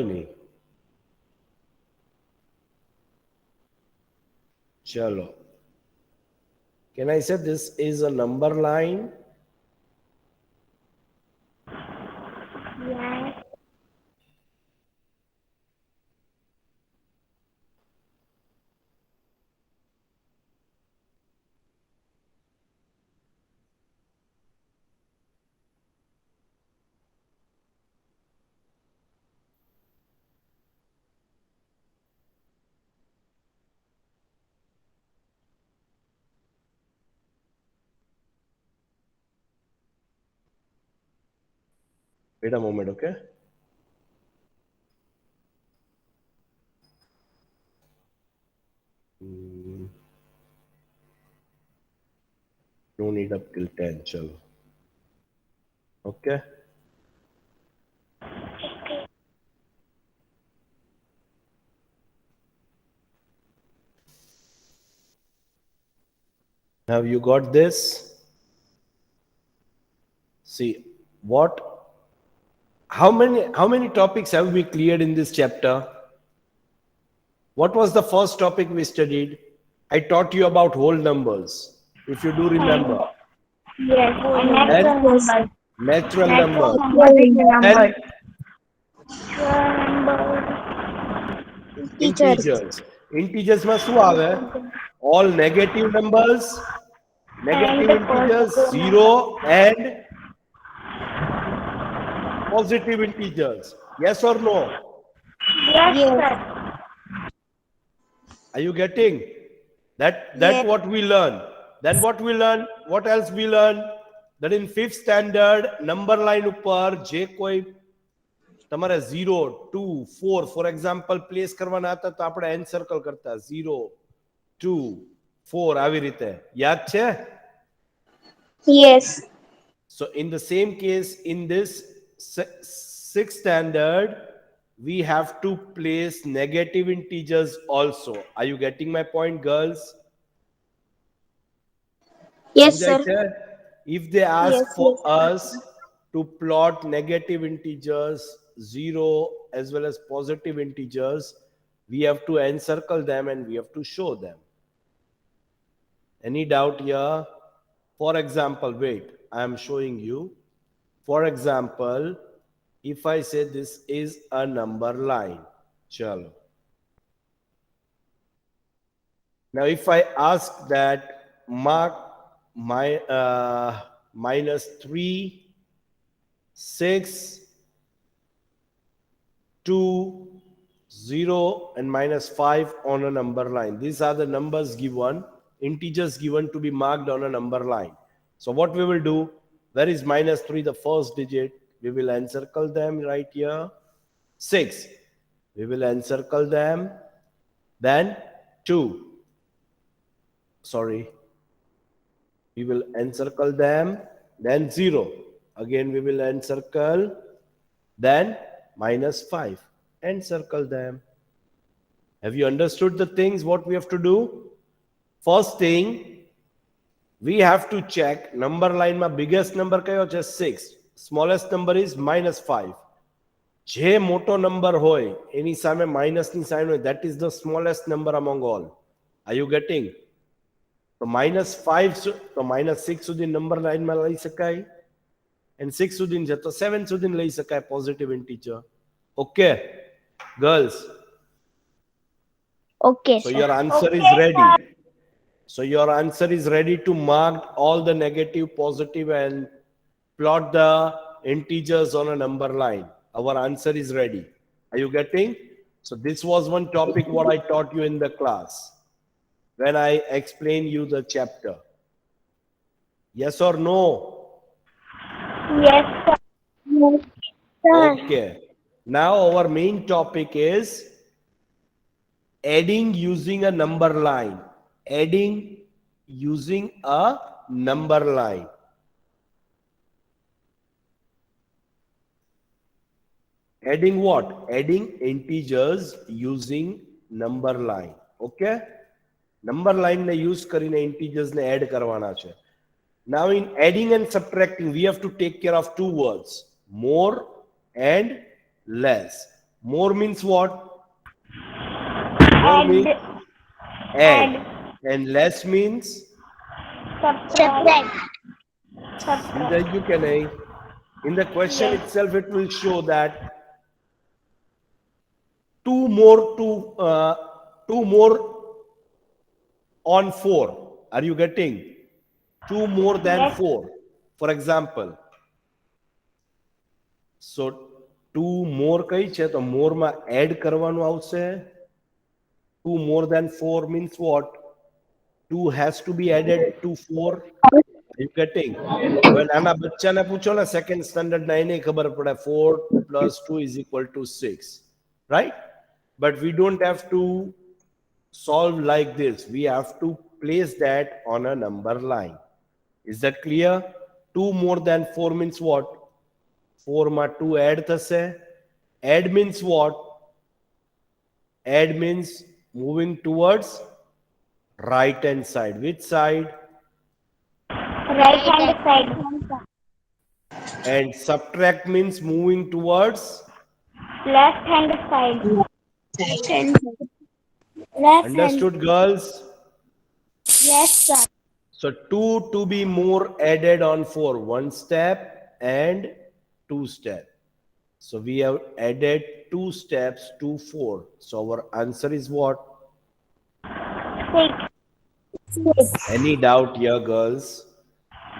नहीं, चलो. Can I say this is a number line? Yes. Wait a moment, okay? No need up till 10, chalo. Okay? Now you got this? See, how many topics have we cleared in this chapter? What was the first topic we studied? I taught you about whole numbers, if you do And remember. yes. And Then natural numbers. natural Natural numbers. numbers. Then Natural numbers. Teachers. integers. Integers માં શું આવે? All negative numbers, And negative integers, positive zero numbers. and positive integers. Yes or no? Yes, Yes. sir. Are you getting? That Yes. what we learn. Then what we learn? What else we learn? That in 5th standard, number line ઉપર જે કોઈ તમારે 0, 2, 4 for example place કરવાના હતા તો આપણે N circle કરતા 0, 2, 4 આવી રીતે યાદ છે? Yes. So in the same case, in this 6th standard, we have to place negative integers also. Are you getting my point, girls? Yes, sir. If they ask Yes, for yes. us to plot negative integers, 0 as well as positive integers, we have to encircle them and we have to show them. Any doubt here? For example, wait, I am showing you. For example, if I say this is a number line, chalo. Now, if I ask that mark minus 3, 6, 2, 0, and minus 5 on a number line. These are the numbers given, integers given to be marked on a number line. So what we will do, where is minus 3, the first digit? We will encircle them right here. 6, we will encircle them. Then 2, sorry, we will encircle them. Then 0, again we will encircle. Then minus 5, encircle them. Have you understood the things what we have to do? First thing, we have to check number line ma biggest number kayo છે 6, smallest number is minus 5. જે મોટો number હોય એની સામે minus ની sign હોય, that is the smallest number among all. Are you getting? તો minus 5 તો minus 6 સુધી નંબર લાઈન માં લઈ શકાય, and 6 સુધી છે તો 7 સુધી લઈ શકાય positive integer. Okay, girls? Okay, So sir. your answer is ready. So your answer is ready to mark all the negative, positive, and plot the integers on a number line. Our answer is ready. Are you getting? So this was one topic what I taught you in the class when I explained you the chapter. Yes or no? Yes, sir. Yes, sir. Okay. Now our main topic is adding using a number line. Adding using a number line. Adding what? Adding integers using number line. Okay? Number line ne use karine integers ne add karwana છે. Now in adding and subtracting, we have to take care of two words, more and less. More means what? More means add. And less means Subtract. either you can in the question itself it will show that two more on 4. Are you getting? 2 more than Yes. 4. For example. So 2 more કઈ છે તો more માં add કરવાનું આવશે. 2 more than 4 means what? 2 has to be added to 4. Are you getting? હવે નાના બચ્ચાને પૂછો ને સેકન્ડ સ્ટાન્ડર્ડ ના એને ખબર પડે 4 plus 2 is equal to 6. Right? But we don't have to solve like this. We have to place that on a number line. Is that clear? 2 more than 4 means what? 4 માં 2 add થશે. Add means what? Add means moving towards right hand side. Which side? Right hand side. And subtract means moving towards Left hand side. Left hand side. Left hand. understood, girls? Yes, sir. So 2 to be more added on 4, 1 step and 2 step. So we have added 2 steps to 4. So our answer is what? 6. Any doubt here, girls?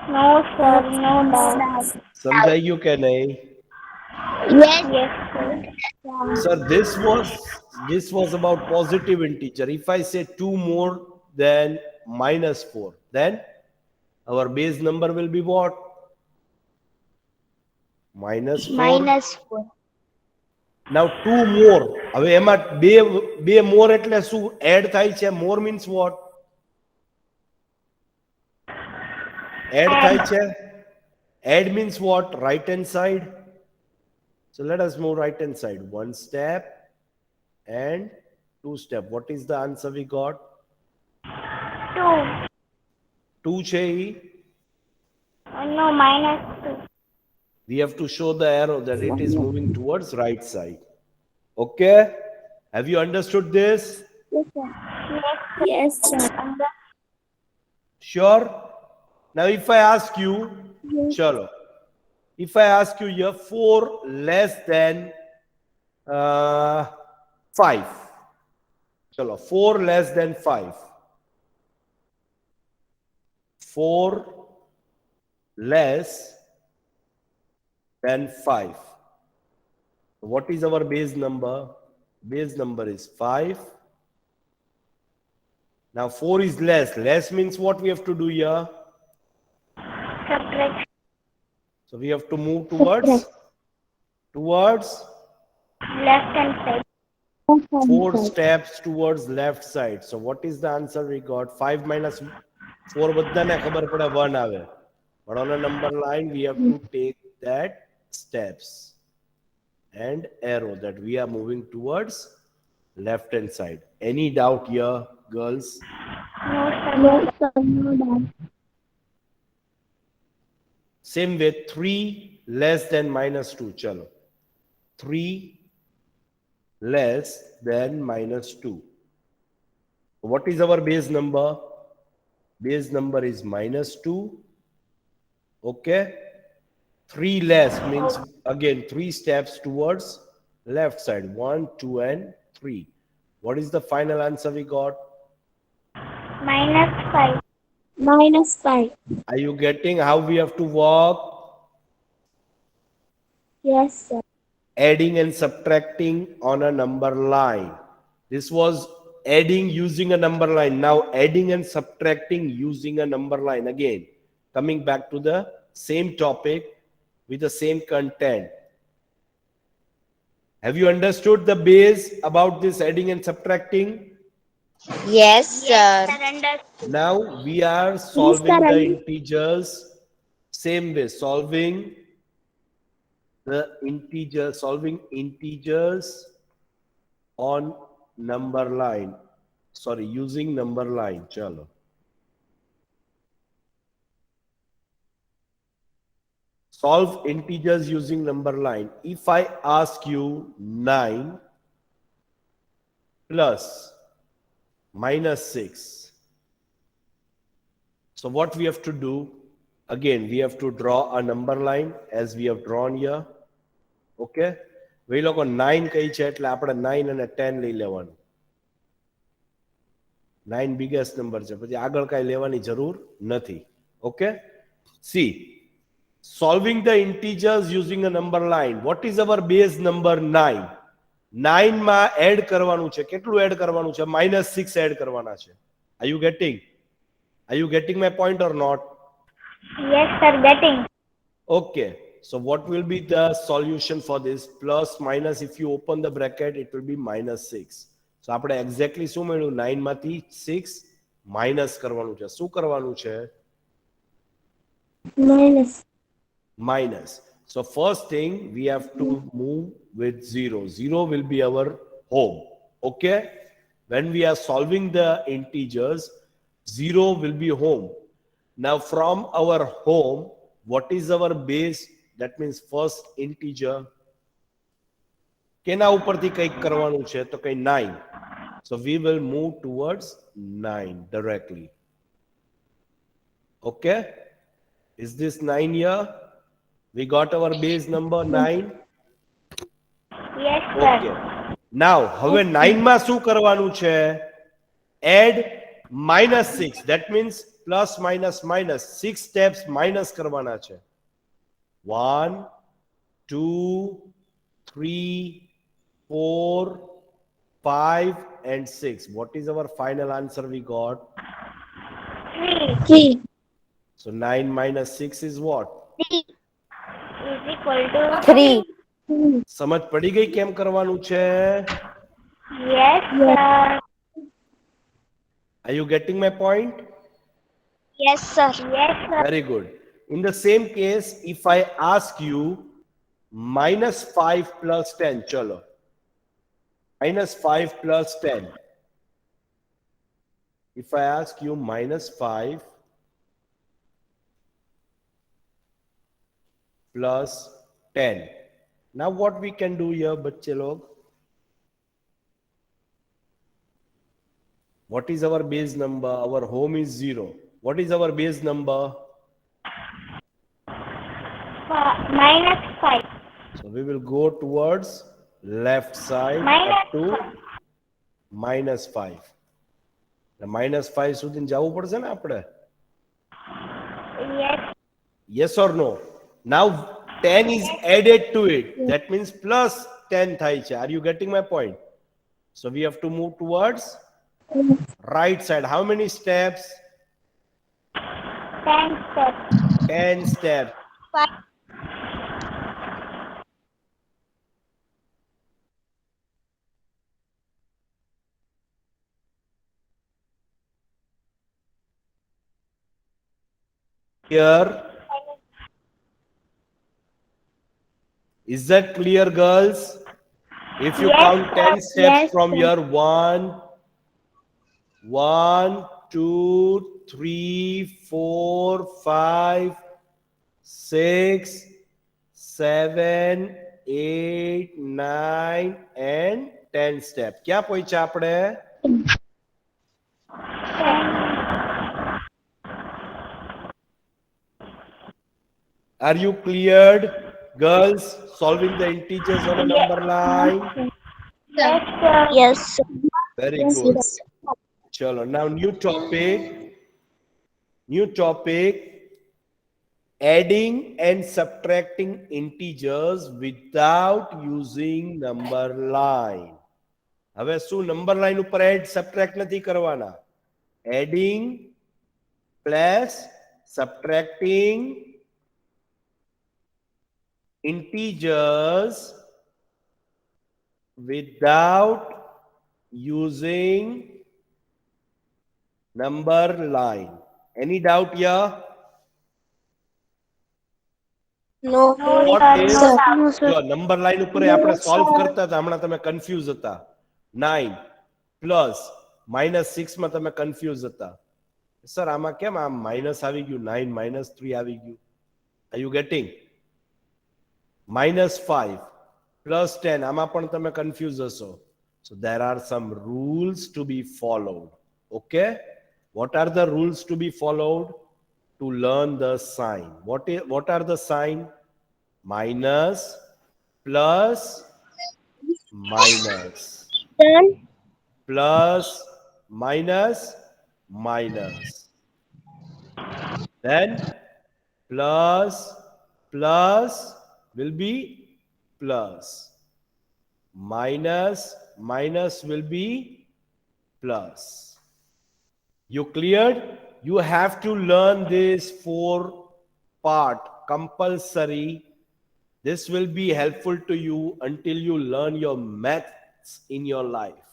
No, sir. No doubt. સમજાયું કે નહીં? Yes. Yes, sir. Sir, this was about positive integer. If I say 2 more than minus 4, then our base number will be what? Minus 4. Minus 4. Now 2 more. હવે એમાં બે more એટલે શું? Add થાય છે. More means what? Add થાય છે. Add means what? Right hand side. So let us move right hand side. 1 step and 2 step. What is the answer we got? 2. 2 છે ઈ? No, minus 2. We have to show the arrow that it is moving towards right side. Okay? Have you understood this? Yes, sir. Yes, sir. Sure? Now if I ask you, chalo. If I ask you here 4 less than 5. Chalo, 4 less than 5. 4 less than 5. What is our base number? Base number is 5. Now 4 is less. Less means what we have to do here? Subtract. So we have to move towards Left hand side. 4 steps towards left side. So what is the answer we got? 5 minus 4 બધાને ખબર પડે 1 આવે. But on a number line we have to take that steps and arrow that we are moving towards left hand side. Any doubt here, girls? No, sir. No, sir. No doubt. Same way 3 less than minus 2. Chalo. 3 less than minus 2. What is our base number? Base number is minus 2. Okay? 3 less means again 3 steps towards left side. 1, 2 and 3. What is the final answer we got? Minus 5. Minus 5. Are you getting how we have to walk? Yes, sir. Adding and subtracting on a number line. This was adding using a number line. Now adding and subtracting using a number line. Again, coming back to the same topic with the same content. Have you understood the base about this adding and subtracting? Yes, sir. Now we are solving sir. the integers. Same way, solving integers on number line. Sorry, using number line. Chalo. solve integers using number line. If I ask you 9 plus minus 6, so what we have to do, again we have to draw a number line as we have drawn here. Okay, we લોકો 9 કઈ છે એટલે આપણે 9 અને 10 લઈ લેવાનું. 9 biggest number છે, પછી આગળ કાંઈ લેવાની જરૂર નથી. Okay, see, solving the integers using a number line. What is our base number? 9. 9 માં એડ કરવાનું છે. કેટલું એડ કરવાનું છે? -6 એડ કરવાના છે. Are you getting? Are you getting my point or not? Yes, sir, getting. Okay. So what will be the solution for this? Plus minus, if you open the bracket, it will be -6. So આપણે exactly શું મળ્યું? 9 માંથી 6 minus કરવાનું છે. શું કરવાનું છે? Minus. Minus. So first thing, we have to move with 0. 0 will be our home. Okay? When we are solving the integers, 0 will be home. Now from our home, what is our base? That means first integer. કેના ઉપરથી કંઈક કરવાનું છે તો કંઈ 9. So we will move towards 9 directly. Okay? Is this 9 here? We got our base number 9. Yes, sir. Okay. Now, હવે 9 માં શું કરવાનું છે? Add -6. That means plus minus minus. 6 steps minus કરવાના છે. 1, 2, 3, 4, 5 and 6. What is our final answer we got? 3 3. So 9 minus 6 is what? is equal to 3. સમજ પડી ગઈ કેમ કરવાનું છે? Yes, sir. Are you getting my point? Yes, sir. Yes, sir. Very good. In the same case, if I ask you -5 plus 10, chalo. -5 plus 10. If I ask you -5 plus 10. Now what we can do here, bachche log? What is our base number? Our home is 0. What is our base number? -5. So we will go towards left side up to -5. -5 સુધી જવું પડશે ને આપણે? Yes. Yes or no? Now 10 is added to it. That means plus 10 થાય છે. Are you getting my point? So we have to move towards right side. How many steps? 10 steps. 10 steps. 5. Here. Is that clear, girls? If you Yes, count 10 sir. steps Yes, from sir. here, 1, 2, 3, 4, 5, 6, 7, 8, 9 and 10 steps. ક્યાં પહોંચ્યા આપણે? Are you cleared, girls? Solving the integers on a number line. Yes, sir. Yes, sir. Very good. Chalo. Now new topic. Adding and subtracting integers without using number line. હવે શું number line ઉપર add subtract નથી કરવાના. Adding plus subtracting integers without using number line. Any doubt here? No. What is sir. જો number line ઉપર આપણે solve કરતા હતા હમણાં તમે કન્ફ્યુઝ હતા. 9 પ્લસ -6 માં તમે કન્ફ્યુઝ હતા. સર આમાં કેમ આમ માઇનસ આવી ગયું? 9 -3 આવી ગયું. Are you getting? -5 +10 આમાં પણ તમે કન્ફ્યુઝ હશો. So there are some rules to be followed. Okay, what are the rules to be followed to learn the sign? What are the sign? Minus, plus, minus, Done. plus, minus, minus, then plus, plus will be plus, minus, minus will be plus. You cleared? You have to learn this 4 part compulsory. This will be helpful to you until you learn your maths in your life.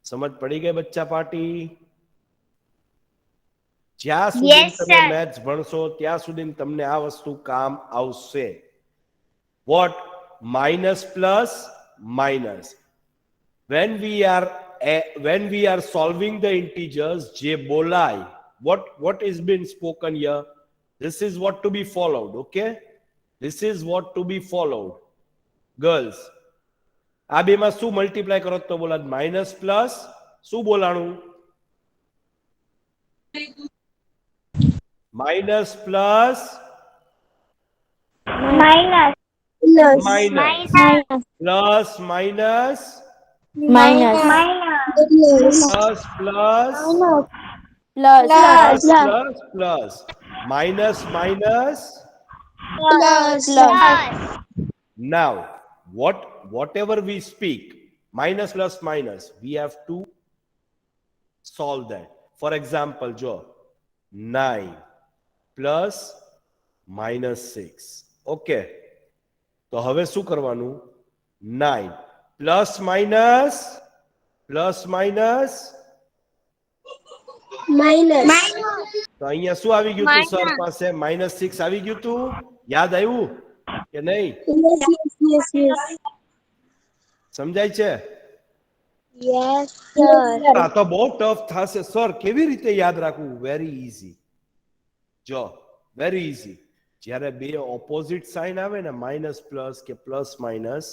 समझ पड़ी गई बच्चा party? જ્યાં સુધી Yes, તમે sir. Maths ભણશો ત્યાં સુધી તમને આ વસ્તુ કામ આવશે. What? Minus plus minus. When we are solving the integers, જે બોલાય, what is being spoken here? This is what to be followed. Okay, this is what to be followed. Girls, આ બેમાં શું મલ્ટીપ્લાય કરો તો બોલા માઇનસ પ્લસ શું બોલાણું? Minus plus Minus. Plus. Minus plus minus Minus. Minus. Plus plus Plus. Plus plus plus minus minus. Plus. Now, whatever we speak, minus plus minus, we have to solve that. For example, jo 9 plus minus 6. Okay. તો હવે શું કરવાનું? 9 plus minus Minus. તો અહીંયા શું આવી ગયું તું સર પાસે? -6 આવી ગયું તું? યાદ આવ્યું કે નહીં? Yes. સમજાય છે? Yes, sir. આ તો બહુ ટફ થશે સર, કેવી રીતે યાદ રાખવું? Very easy. જો વેરી ઈઝી. જ્યારે બે ઓપોઝિટ સાઇન આવે ને, માઇનસ પ્લસ કે plus minus,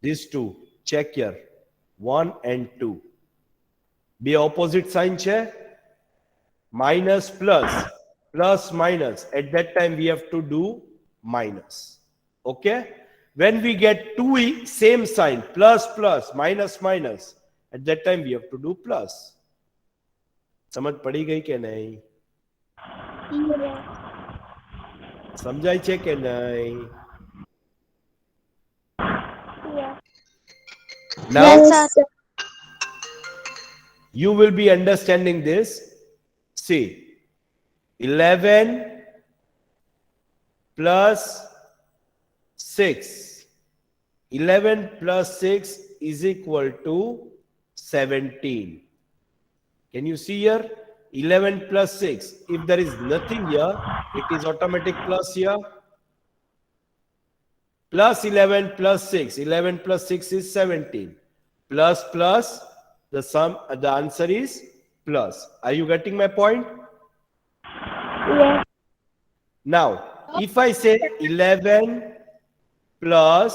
this to check here 1 and 2. બે ઓપોઝિટ સાઇન છે, minus plus minus, at that time we have to do minus. Okay, when we get two same sign, plus minus, at that time we have to do plus. समझ पड़ी गई के नहीं? समझाई छे के नहीं? Now Yes, sir. you will be understanding this. See, 11 plus 6. 11 plus 6 is equal to 17. Can you see here? 11 plus 6. If there is nothing here, it is automatic plus here. Plus 11 plus 6. 11 plus 6 is 17. Plus, the answer is plus. Are you getting my point? Yes. Now, if I say 11 plus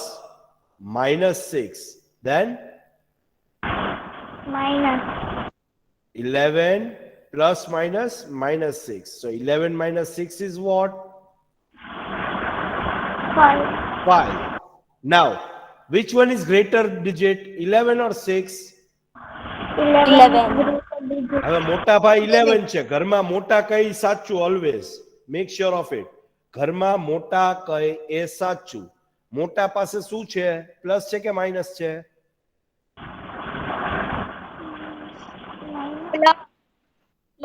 minus 6, then Minus. 11 plus minus 6. So 11 minus 6 is what? 5. 5. Now, which one is greater digit, 11 or 6? 11. હવે મોટા ભાઈ 11 છે. ઘરમાં મોટા કઈ સાચું? Always make sure of it. ઘરમાં મોટા કઈ એ સાચું. મોટા પાસે શું છે? પ્લસ છે કે માઇનસ છે?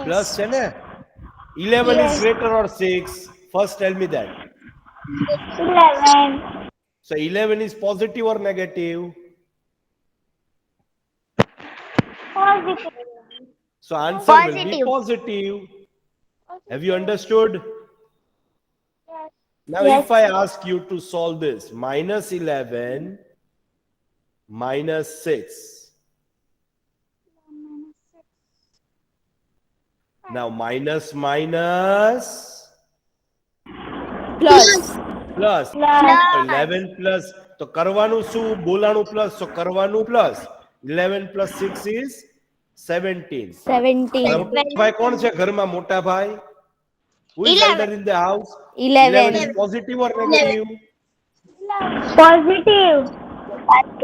પ્લસ છે ને? 11 is greater or 6? First tell me that. 11. So 11 is positive or negative? Positive. So answer will be positive. Have you understood? Yes. Now if I ask you to solve this, minus 11 minus 6. Now minus Plus. Plus Plus. 11 plus તો કરવાનું શું બોલાણું plus તો કરવાનું plus 11 plus 6 is 17. 17. ભાઈ કોણ છે ઘરમાં મોટા ભાઈ? Who is 11. elder in the house? 11. is positive or negative? Positive.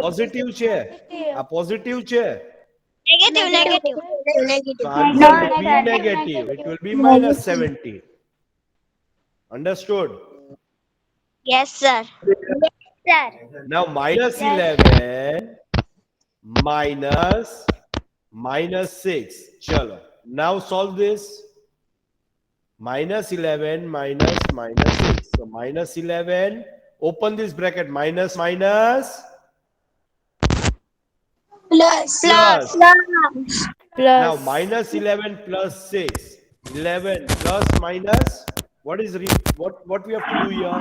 Positive છે. આ પોઝિટિવ છે. Negative. So answer will be negative. It will be minus 17. Understood? Yes, sir. Sir. Now minus 11 minus 6. Chalo. Now solve this. Minus 11 minus 6. So minus 11. Open this bracket. Minus. Plus. Plus. Plus. Now minus 11 plus 6. 11 plus minus. What we have to do here?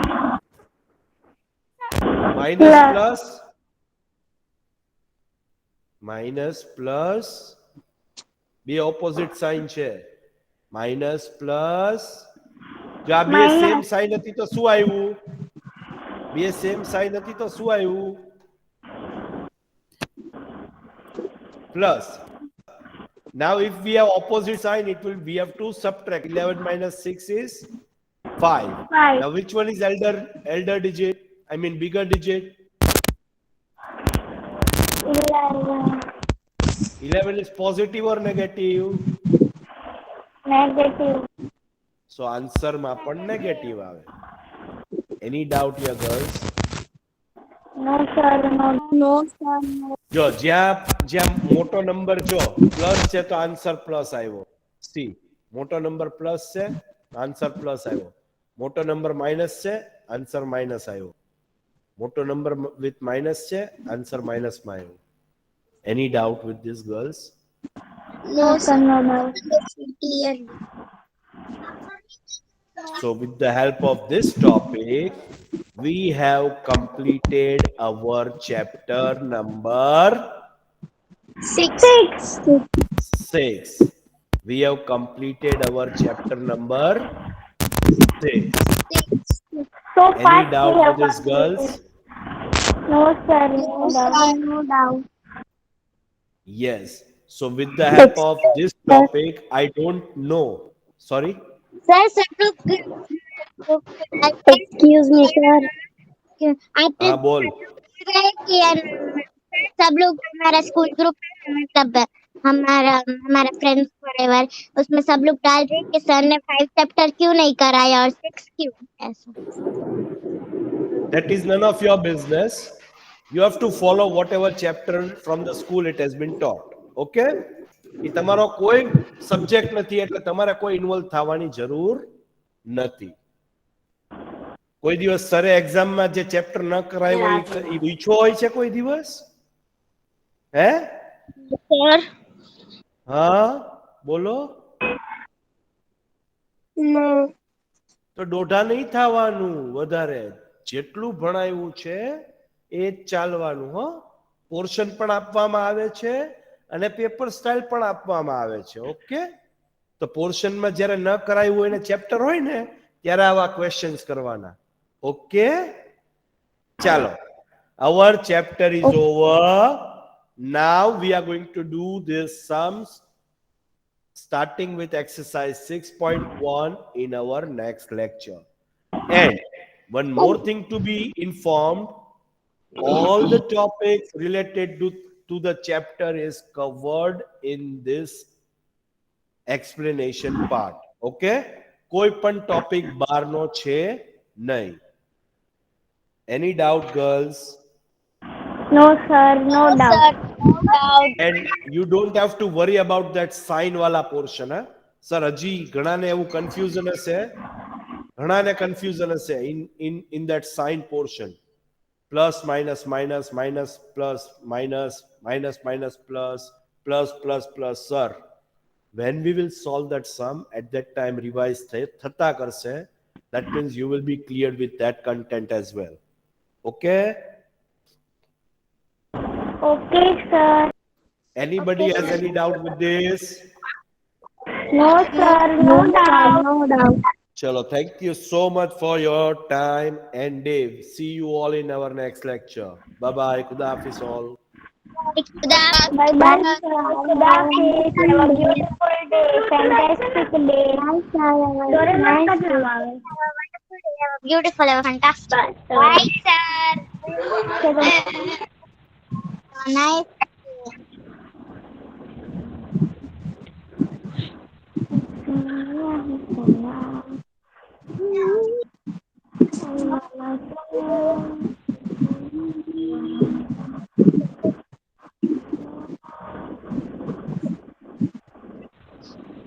Minus plus. Minus plus. Be opposite sign છે. Minus plus. જો આ બે same sign હતી તો શું આવ્યું? બે same sign હતી તો શું આવ્યું? Plus. Now if we have opposite sign, we have to subtract. 11 minus 6 is 5. 5. Now which one is elder digit? I mean bigger digit? 11. 11 is positive or negative? Negative. So answer માં પણ negative આવે. Any doubt here girls? No, sir. No. No, sir. No. જો જ્યાં મોટો number જો plus છે તો answer plus આવ્યો. સી મોટો નંબર પ્લસ છે આન્સર પ્લસ આવ્યો. મોટો નંબર માઇનસ છે આન્સર માઇનસ આવ્યો. મોટો નંબર વિથ માઇનસ છે આન્સર માઇનસ માં આવ્યો. એની doubt with this girls? No, sir. No, no. Clearly. So with the help of this topic, we have completed our chapter number 6. We have completed our chapter number 6. So Any fast doubt we have with this, girls? No, sir. No doubt. No doubt. Yes. So with the help of this topic, I don't know. Sorry? Sir, Excuse me, sir. आप हाँ बोल. कि सब लोग हमारा school group मतलब हमारा friends forever उसमें सब लोग डाल रहे हैं कि सर ने 5 चैप्टर क्यों नहीं कराया और 6 क्यों ऐसा. That is none of your business. You have to follow whatever chapter from the school it has been taught. Okay? એ તમારો કોઈ સબ્જેક્ટ નથી એટલે તમારે કોઈ ઇન્વોલ્વ થવાની જરૂર નથી. કોઈ દિવસ સરે એક્ઝામમાં જે ચેપ્ટર ન કરાયો હોય એ પૂછ્યો હોય છે કોઈ દિવસ? હે? सर હા બોલો. No. તો દોઢા નહીં થવાનું વધારે. જેટલું ભણાવ્યું છે એ જ ચાલવાનું. હો પોર્શન પણ આપવામાં આવે છે અને પેપર સ્ટાઇલ પણ આપવામાં આવે છે. ઓકે? તો પોર્શનમાં જ્યારે ન કરાયું હોય ને ચેપ્ટર હોય ને ત્યારે આવા ક્વેશ્ચન્સ કરવાના. ઓકે? ચાલો. Our chapter is over. Now we are going to do these sums starting with exercise 6.1 in our next lecture. And one more thing to be informed, all the topics related to the chapter is covered in this explanation part. Okay? કોઈ પણ topic બહારનો છે નહીં. Any doubt, girls? No, sir. No doubt. And you don't have to worry about that sign wala portion. Huh? Sir, હજી ઘણાને એવું confusion હશે. ઘણાને confusion હશે in that sign portion. Plus, minus, minus, minus, plus, minus, minus, minus, plus, plus, plus, plus. Sir, when we will solve that sum, at that time revise thata karse. That means you will be cleared with that content as well. Okay? Okay, sir. Anybody has any doubt with this? No, sir. No doubt. No doubt. Chalo, thank you so much for your time and day. See you all in our next lecture. Bye bye. Khuda Hafiz all. Bye bye, sir. Have a beautiful day. Fantastic day. Doraemon का जवाब है. Beautiful, have a fantastic. Bye, Nice.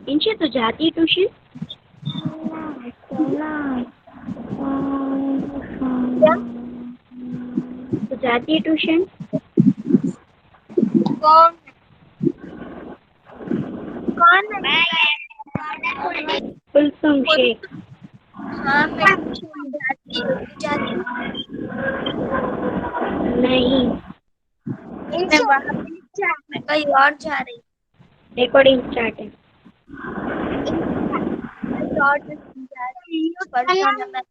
इंशा तो जाती tuition? तो जाती है tuition? कौन कुलसुम शेख. हाँ मैं जाती नहीं. मैं वहाँ पे नहीं जा, मैं कहीं और जा रही रिकॉर्डिंग स्टार्ट है. और जा रही हूँ परसों मैं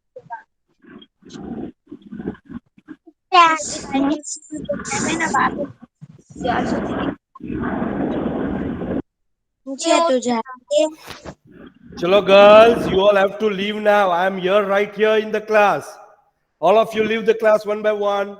ना वापस मुझे तो जाते. Chalo, girls, you all have to leave now. I am here right here in the class. All of you leave the class one by one.